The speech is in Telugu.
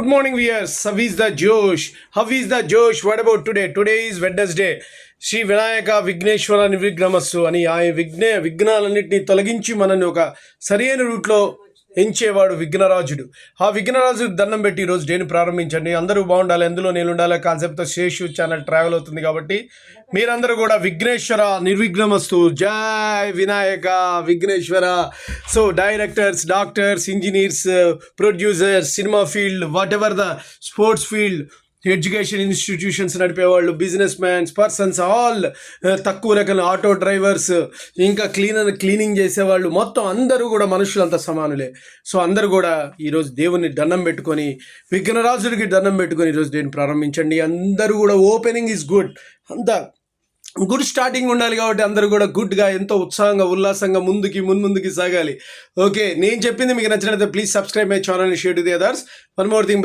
Good morning, viewers. How is the Josh? How is the Josh? What about today? Today is Wednesday. Shri Vinayaka Vighneshwara నిర్విఘ్నమస్సు అని ఆ విఘ్నాలన్నింటినీ తొలగించి మనల్ని ఒక సరైన రూట్లో ఎంచేవాడు విఘ్నరాజుడు. ఆ విఘ్నరాజు దండం పెట్టి ఈరోజు డేని ప్రారంభించండి. అందరూ బాగుండాలి, ఎందులో నేను ఉండాలి కాన్సెప్ట్తో శేషు ఛానల్ ట్రావెల్ అవుతుంది కాబట్టి మీరందరూ కూడా విఘ్నేశ్వర నిర్విఘ్నమస్తు, జై Vinayaka Vighneshwara. So directors, doctors, engineers, producers, cinema field, whatever the sports field, education institutions నడిపేవాళ్ళు, బిజినెస్ మ్యాన్స్, పర్సన్స్, ఆల్ తక్కువ రకాల ఆటో డ్రైవర్స్, ఇంకా క్లీనింగ్ చేసేవాళ్ళు, మొత్తం అందరూ కూడా మనుషులు అంతా సమానులే. సో అందరూ కూడా ఈరోజు దేవుని దండం పెట్టుకొని, విఘ్నరాజుడికి దండం పెట్టుకొని ఈరోజు నేను ప్రారంభించండి. అందరూ కూడా ఓపెనింగ్ ఈజ్ గుడ్, అంతా గుడ్ స్టార్టింగ్ ఉండాలి కాబట్టి అందరూ కూడా గుడ్గా, ఎంతో ఉత్సాహంగా, ఉల్లాసంగా ముందుకి సాగాలి. ఓకే, నేను చెప్పింది మీకు నచ్చినట్లయితే please subscribe my channel, share to the others. One more thing,